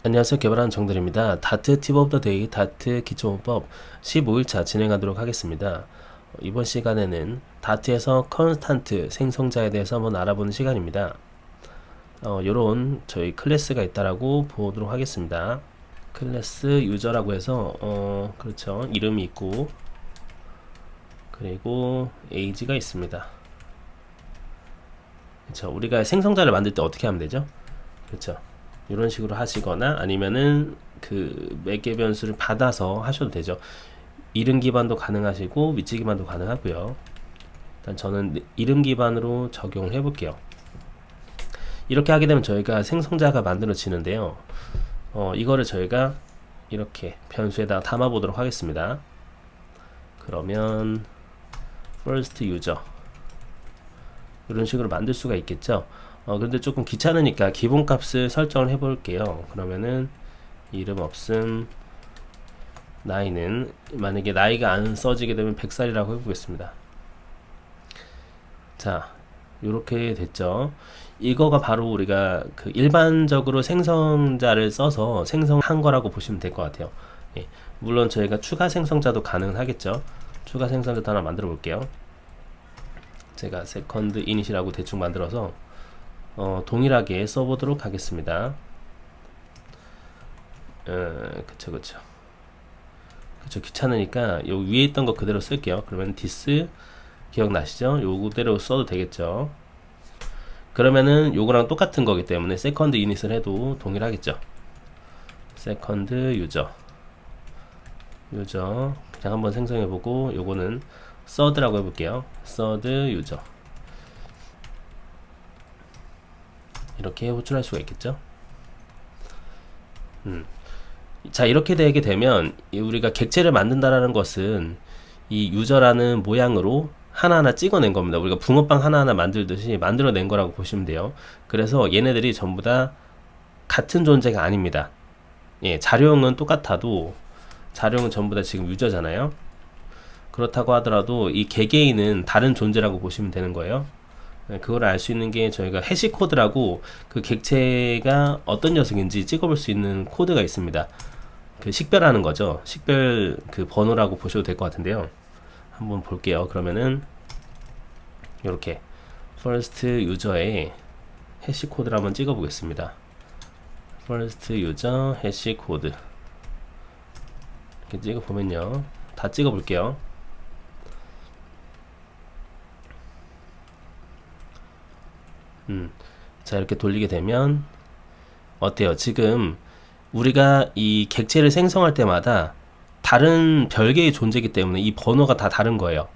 안녕하세요. 개발하는 정들입니다. 다트 팁 오브 더 데이 다트 기초문법 15일차 진행하도록 하겠습니다. 이번 시간에는 다트에서 컨스탄트 생성자에 대해서 한번 알아보는 시간입니다. 요런 저희 클래스가 있다라고 보도록 하겠습니다. 클래스 유저라고 해서 그렇죠. 이름이 있고 그리고 에이지가 있습니다. 그렇죠. 우리가 생성자를 만들 때 어떻게 하면 되죠? 그렇죠. 이런 식으로 하시거나 아니면은 그 매개 변수를 받아서 하셔도 되죠. 이름 기반도 가능하시고 위치 기반도 가능하고요. 일단 저는 이름 기반으로 적용해 볼게요. 이렇게 하게 되면 저희가 생성자가 만들어지는데요. 이거를 저희가 이렇게 변수에다가 담아 보도록 하겠습니다. 그러면 first user 이런 식으로 만들 수가 있겠죠. 근데 조금 귀찮으니까 기본값을 설정을 해 볼게요. 그러면은 이름 없음, 나이는 만약에 나이가 안 써지게 되면 100살이라고 해보겠습니다. 자, 요렇게 됐죠. 이거가 바로 우리가 그 일반적으로 생성자를 써서 생성한 거라고 보시면 될 것 같아요. 예, 물론 저희가 추가 생성자도 가능하겠죠. 추가 생성자도 하나 만들어 볼게요. 제가 세컨드 이닛이라고 대충 만들어서 동일하게 써보도록 하겠습니다. 그쵸 귀찮으니까 요 위에 있던 거 그대로 쓸게요. 그러면 this 기억나시죠? 요 그대로 써도 되겠죠. 그러면은 요거랑 똑같은 거기 때문에 세컨드 이닛을 해도 동일하겠죠. 세컨드 유저 그냥 한번 생성해보고 요거는 third라고 해볼게요. third 유저 이렇게 호출할 수가 있겠죠. 자, 이렇게 되게 되면 우리가 객체를 만든다라는 것은 이 유저라는 모양으로 하나하나 찍어낸 겁니다. 우리가 붕어빵 하나하나 만들듯이 만들어낸 거라고 보시면 돼요. 그래서 얘네들이 전부 다 같은 존재가 아닙니다. 예, 자료형은 똑같아도 자료형은 전부 다 지금 유저잖아요. 그렇다고 하더라도 이 개개인은 다른 존재라고 보시면 되는 거예요. 그걸 알 수 있는 게 저희가 해시 코드라고 그 객체가 어떤 녀석인지 찍어볼 수 있는 코드가 있습니다. 그 식별하는 거죠. 식별 그 번호라고 보셔도 될 것 같은데요. 한번 볼게요. 그러면은 이렇게 first user의 해시 코드를 한번 찍어 보겠습니다. first user 해시 코드 이렇게 찍어 보면요. 다 찍어 볼게요. 자, 이렇게 돌리게 되면 어때요? 지금 우리가 이 객체를 생성할 때마다 다른 별개의 존재이기 때문에 이 번호가 다 다른 거예요.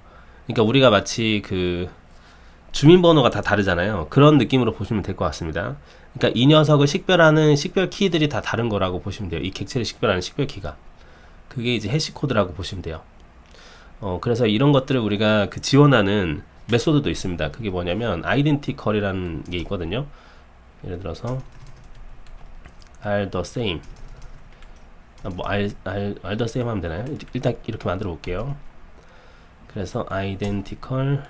그러니까 우리가 마치 그 주민번호가 다 다르잖아요. 그런 느낌으로 보시면 될 것 같습니다. 그러니까 이 녀석을 식별하는 식별 키들이 다 다른 거라고 보시면 돼요. 이 객체를 식별하는 식별 키가. 그게 이제 해시코드라고 보시면 돼요. 그래서 이런 것들을 우리가 그 지원하는 메소드도 있습니다. 그게 뭐냐면 identical이라는 게 있거든요. 예를 들어서 are the same are the same 하면 되나요? 일단 이렇게 만들어 볼게요. 그래서 identical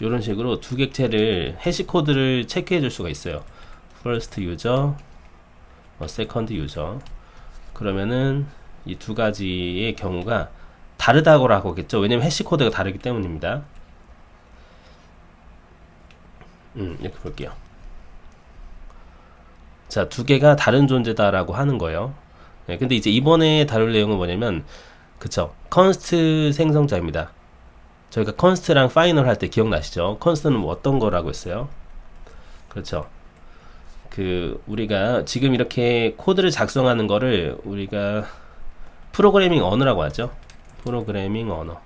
이런 식으로 두 객체를 해시 코드를 체크해 줄 수가 있어요. first user, second user. 그러면은 이 두 가지의 경우가 다르다고 하겠죠. 왜냐면 해시 코드가 다르기 때문입니다. 이렇게 볼게요. 자, 두 개가 다른 존재다라고 하는 거예요. 네, 근데 이제 이번에 다룰 내용은 뭐냐면, 그쵸, 컨스트 생성자입니다. 저희가 컨스트랑 파이널 할 때 기억나시죠? 컨스트는 뭐 어떤 거라고 했어요? 그렇죠. 그 우리가 지금 이렇게 코드를 작성하는 거를 우리가 프로그래밍 언어라고 하죠. 프로그래밍 언어.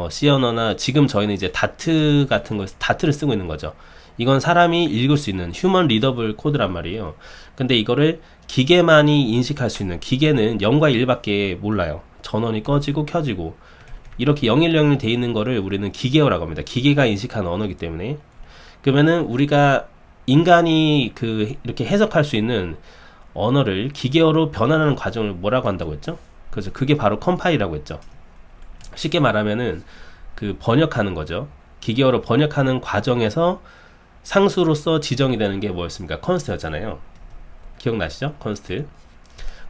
C 언어나 지금 저희는 이제 다트 같은 거 다트를 쓰고 있는 거죠. 이건 사람이 읽을 수 있는 휴먼 리더블 코드란 말이에요. 근데 이거를 기계만이 인식할 수 있는, 기계는 0과 1밖에 몰라요. 전원이 꺼지고 켜지고 이렇게 0101 돼 있는 거를 우리는 기계어라고 합니다. 기계가 인식하는 언어이기 때문에. 그러면은 우리가 인간이 그 이렇게 해석할 수 있는 언어를 기계어로 변환하는 과정을 뭐라고 한다고 했죠? 그래서 그게 바로 컴파일이라고 했죠. 쉽게 말하면은 그 번역하는 거죠. 기계어로 번역하는 과정에서 상수로서 지정이 되는 게 뭐였습니까? 컨스트였잖아요. 기억나시죠? 컨스트.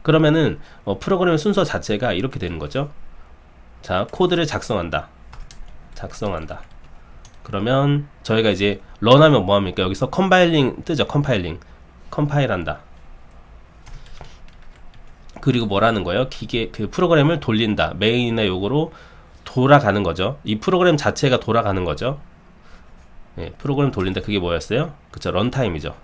그러면은 프로그램 순서 자체가 이렇게 되는 거죠. 자, 코드를 작성한다. 그러면 저희가 이제 런하면 뭐합니까? 여기서 컴파일링 뜨죠. 컴파일한다. 그리고 뭐라는 거예요? 기계 그 프로그램을 돌린다. 메인이나 요거로 돌아가는 거죠. 이 프로그램 자체가 돌아가는 거죠. 네, 프로그램 돌린다. 그게 뭐였어요? 그쵸, 런타임이죠.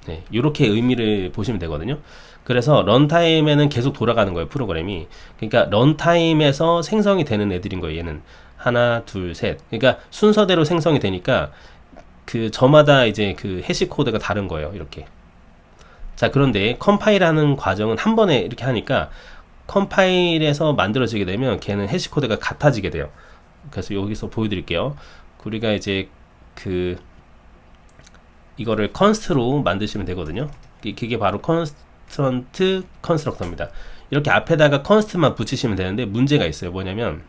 네, 이렇게 의미를 보시면 되거든요. 그래서 런타임에는 계속 돌아가는 거예요, 프로그램이. 그러니까 런타임에서 생성이 되는 애들인 거예요, 얘는. 하나, 둘, 셋. 그러니까 순서대로 생성이 되니까 그 저마다 이제 그 해시 코드가 다른 거예요, 이렇게. 자, 그런데 컴파일하는 과정은 한 번에 이렇게 하니까 컴파일에서 만들어지게 되면 걔는 해시 코드가 같아지게 돼요. 그래서 여기서 보여드릴게요. 우리가 이제 그 이거를 컨스트로 만드시면 되거든요. 그게 바로 컨스턴트 컨스트럭터입니다. 이렇게 앞에다가 컨스트만 붙이시면 되는데 문제가 있어요. 뭐냐면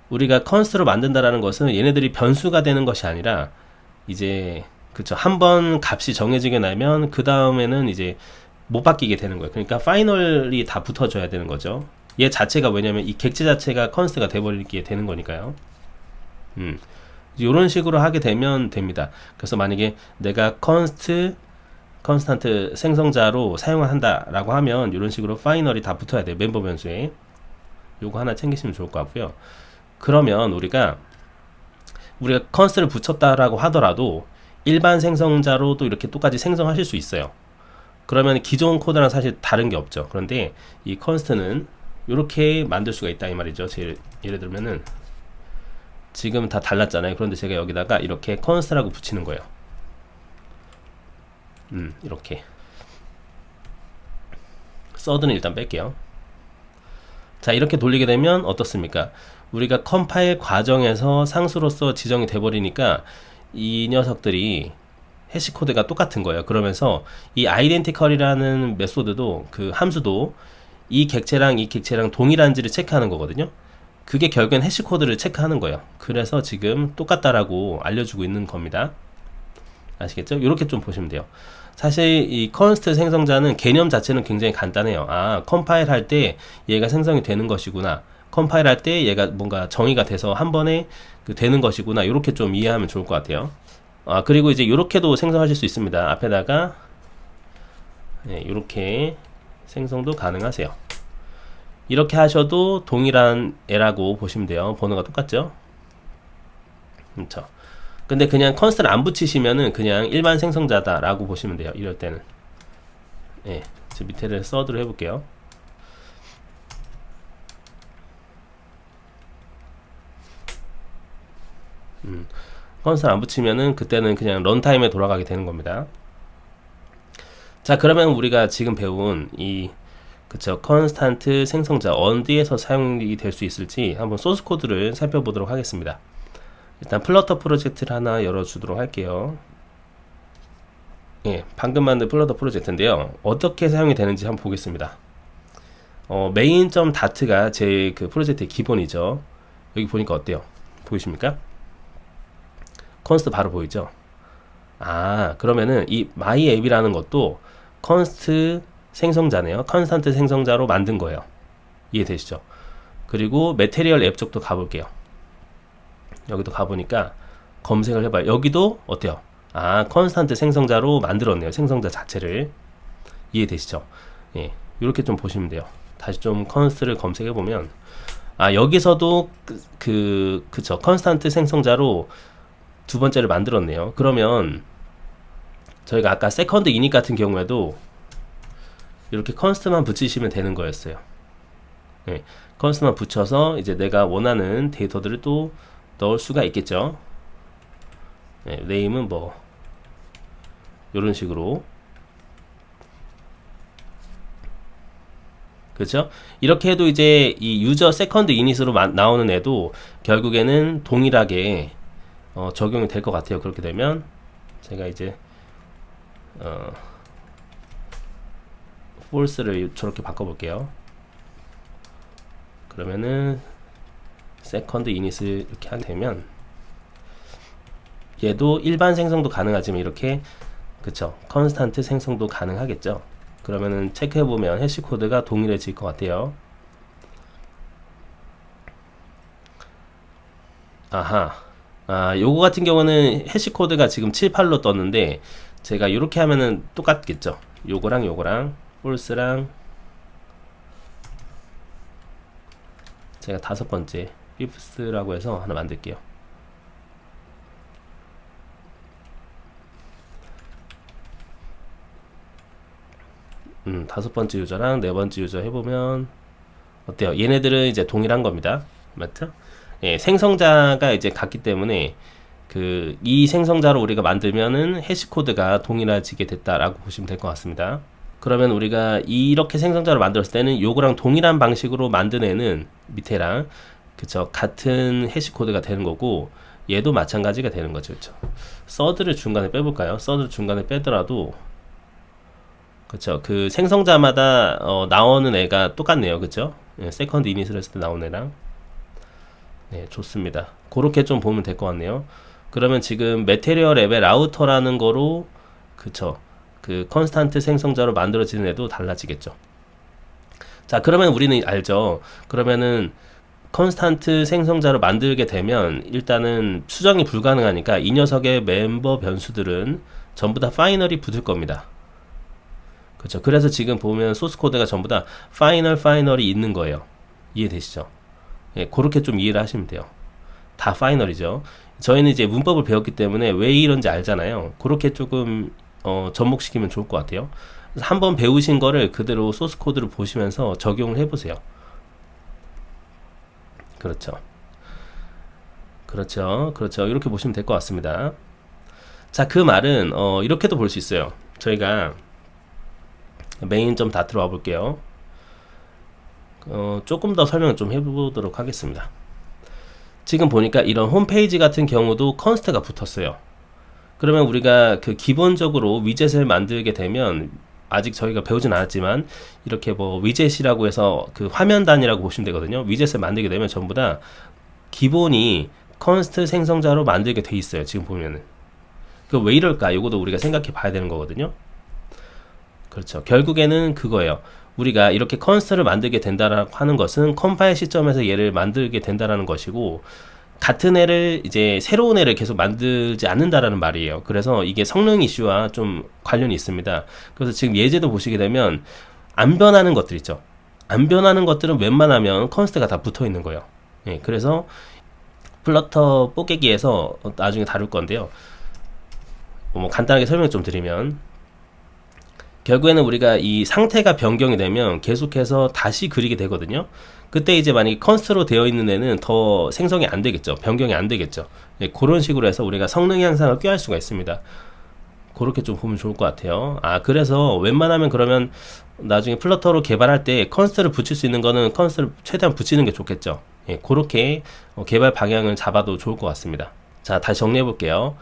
우리가 컨스트로 만든다라는 것은 얘네들이 변수가 되는 것이 아니라 이제 그쵸, 한번 값이 정해지게 나면 그 다음에는 이제 못 바뀌게 되는 거예요. 그러니까 파이널이 다 붙어줘야 되는 거죠. 얘 자체가 왜냐면 이 객체 자체가 컨스트가 돼버리게 되는 거니까요. 이런 식으로 하게 되면 됩니다. 그래서 만약에 내가 컨스탄트 생성자로 사용한다 라고 하면 이런 식으로 파이널이 다 붙어야 돼요. 멤버 변수에. 요거 하나 챙기시면 좋을 것 같고요. 그러면 우리가 컨스트를 붙였다라고 하더라도 일반 생성자로도 이렇게 똑같이 생성하실 수 있어요. 그러면 기존 코드랑 사실 다른 게 없죠. 그런데 이 컨스트는 이렇게 만들 수가 있다 이 말이죠. 예를 들면은 지금 다 달랐잖아요. 그런데 제가 여기다가 이렇게 컨스트라고 붙이는 거예요. 이렇게 서드는 일단 뺄게요. 자, 이렇게 돌리게 되면 어떻습니까? 우리가 컴파일 과정에서 상수로서 지정이 돼 버리니까 이 녀석들이 해시 코드가 똑같은 거예요. 그러면서 이 아이덴티컬이라는 메소드도 그 함수도 이 객체랑 이 객체랑 동일한지를 체크하는 거거든요. 그게 결국엔 해시 코드를 체크하는 거예요. 그래서 지금 똑같다라고 알려주고 있는 겁니다. 아시겠죠? 이렇게 좀 보시면 돼요. 사실 이 컨스트 생성자는 개념 자체는 굉장히 간단해요. 아, 컴파일 할 때 얘가 생성이 되는 것이구나. 컴파일 할 때 얘가 뭔가 정의가 돼서 한 번에 되는 것이구나. 이렇게 좀 이해하면 좋을 것 같아요. 아, 그리고 이제 이렇게도 생성하실 수 있습니다. 앞에다가 이렇게 생성도 가능하세요. 이렇게 하셔도 동일한 애라고 보시면 돼요. 번호가 똑같죠? 그렇죠. 근데 그냥 컨스트를 안 붙이시면은 그냥 일반 생성자다 라고 보시면 돼요. 이럴 때는. 예, 저 밑에를 서드로 해볼게요. 컨스트를 안 붙이면은 그때는 그냥 런타임에 돌아가게 되는 겁니다. 자, 그러면 우리가 지금 배운 이 그쵸, 컨스탄트 생성자 어디에서 사용이 될 수 있을지 한번 소스 코드를 살펴보도록 하겠습니다. 일단 플러터 프로젝트를 하나 열어주도록 할게요. 예, 방금 만든 플러터 프로젝트인데요. 어떻게 사용이 되는지 한번 보겠습니다. main.dat가 제 그 프로젝트의 기본이죠. 여기 보니까 어때요? 보이십니까? 컨스트 바로 보이죠? 아, 그러면은 이 myApp이라는 것도 컨스트 생성자네요. 컨스탄트 생성자로 만든 거예요. 이해되시죠? 그리고 매테리얼 앱 쪽도 가볼게요. 여기도 가보니까 검색을 해봐요. 여기도 어때요? 아, 컨스탄트 생성자로 만들었네요. 생성자 자체를. 이해되시죠? 예, 이렇게 좀 보시면 돼요. 다시 좀 컨스트를 검색해보면 아, 여기서도 그쵸, 컨스탄트 생성자로 두 번째를 만들었네요. 그러면 저희가 아까 세컨드 이닛 같은 경우에도 이렇게 컨스트만 붙이시면 되는 거였어요. 네, 컨스트만 붙여서 이제 내가 원하는 데이터들을 또 넣을 수가 있겠죠. 네, 네임은 뭐 이런 식으로, 그렇죠? 이렇게 해도 이제 이 유저 세컨드 이닛으로 나오는 애도 결국에는 동일하게 적용이 될 것 같아요. 그렇게 되면 제가 이제 false를 저렇게 바꿔볼게요. 그러면은 세컨드 이닛을 이렇게 하게 되면 얘도 일반 생성도 가능하지만 이렇게 그쵸? 컨스탄트 생성도 가능하겠죠? 그러면은 체크해보면 해시코드가 동일해질 것 같아요. 아하. 요거 같은 경우는 해시코드가 지금 7, 8로 떴는데 제가 이렇게 하면은 똑같겠죠? 요거랑 요거랑 false랑 제가 5번째 fifth라고 해서 하나 만들게요. 다섯 번째 유저랑 네 번째 유저 해보면 어때요? 얘네들은 이제 동일한 겁니다. 맞죠? 예, 생성자가 이제 같기 때문에 이 생성자로 우리가 만들면은 해시코드가 동일해지게 됐다라고 보시면 될 것 같습니다. 그러면 우리가 이렇게 생성자로 만들었을 때는 요거랑 동일한 방식으로 만든 애는 밑에랑 그쵸 같은 해시코드가 되는 거고 얘도 마찬가지가 되는 거죠. 그쵸 서드를 중간에 빼볼까요? 서드를 중간에 빼더라도 그쵸 그 생성자마다 나오는 애가 똑같네요. 그쵸 예, 세컨드 이닛을 했을 때 나온 애랑 네 좋습니다. 그렇게 좀 보면 될 것 같네요. 그러면 지금 메테리얼 앱의 라우터라는 거로 그쵸 그 컨스탄트 생성자로 만들어지는 애도 달라지겠죠. 자 그러면 우리는 알죠. 그러면은 컨스탄트 생성자로 만들게 되면 일단은 수정이 불가능하니까 이 녀석의 멤버 변수들은 전부 다 파이널이 붙을 겁니다. 그렇죠. 그래서 지금 보면 소스 코드가 전부 다 파이널이 있는 거예요. 이해되시죠? 예, 그렇게 좀 이해를 하시면 돼요. 다 파이널이죠. 저희는 이제 문법을 배웠기 때문에 왜 이런지 알잖아요. 그렇게 조금 접목시키면 좋을 것 같아요. 한번 배우신 거를 그대로 소스 코드를 보시면서 적용을 해보세요. 그렇죠. 그렇죠. 이렇게 보시면 될 것 같습니다. 자, 그 말은 이렇게도 볼 수 있어요. 저희가 메인 좀 다 들어와 볼게요. 조금 더 설명을 좀 해보도록 하겠습니다. 지금 보니까 이런 홈페이지 같은 경우도 컨스트가 붙었어요. 그러면 우리가 그 기본적으로 위젯을 만들게 되면 아직 저희가 배우진 않았지만 이렇게 뭐 위젯이라고 해서 그 화면 단위라고 보시면 되거든요. 위젯을 만들게 되면 전부 다 기본이 컨스트 생성자로 만들게 돼 있어요. 지금 보면은 그 왜 이럴까? 이것도 우리가 생각해 봐야 되는 거거든요. 그렇죠. 결국에는 그거예요. 우리가 이렇게 컨스트를 만들게 된다라고 하는 것은 컴파일 시점에서 얘를 만들게 된다라는 것이고 같은 애를 이제 새로운 애를 계속 만들지 않는다라는 말이에요. 그래서 이게 성능 이슈와 좀 관련이 있습니다. 그래서 지금 예제도 보시게 되면 안 변하는 것들 있죠. 안 변하는 것들은 웬만하면 컨스트가 다 붙어 있는 거예요. 예, 그래서 플러터 뽀개기에서 나중에 다룰 건데요. 뭐 간단하게 설명 좀 드리면 결국에는 우리가 이 상태가 변경이 되면 계속해서 다시 그리게 되거든요. 그때 이제 만약에 컨스트로 되어 있는 애는 더 생성이 안 되겠죠. 변경이 안 되겠죠. 네, 그런 식으로 해서 우리가 성능 향상을 꾀할 수가 있습니다. 그렇게 좀 보면 좋을 것 같아요. 그래서 웬만하면 그러면 나중에 플러터로 개발할 때 컨스트를 붙일 수 있는 거는 컨스트를 최대한 붙이는 게 좋겠죠. 예, 그렇게 개발 방향을 잡아도 좋을 것 같습니다. 자, 다시 정리해 볼게요.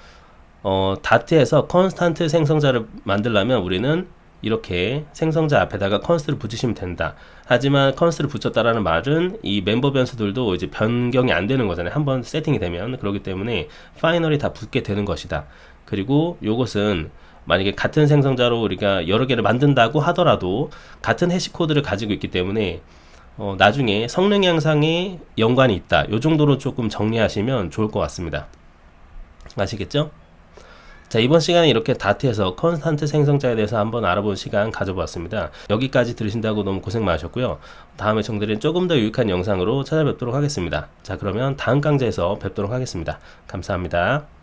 다트에서 컨스탄트 생성자를 만들려면 우리는 이렇게 생성자 앞에다가 컨스트를 붙이시면 된다. 하지만 컨스트를 붙였다라는 말은 이 멤버 변수들도 이제 변경이 안 되는 거잖아요. 한번 세팅이 되면. 그렇기 때문에 파이널이 다 붙게 되는 것이다. 그리고 요것은 만약에 같은 생성자로 우리가 여러 개를 만든다고 하더라도 같은 해시코드를 가지고 있기 때문에 나중에 성능 향상에 연관이 있다. 요 정도로 조금 정리하시면 좋을 것 같습니다. 아시겠죠? 자, 이번 시간에 이렇게 다트에서 컨스탄트 생성자에 대해서 한번 알아본 시간 가져보았습니다. 여기까지 들으신다고 너무 고생 많으셨고요. 다음에 정들은 조금 더 유익한 영상으로 찾아뵙도록 하겠습니다. 자, 그러면 다음 강좌에서 뵙도록 하겠습니다. 감사합니다.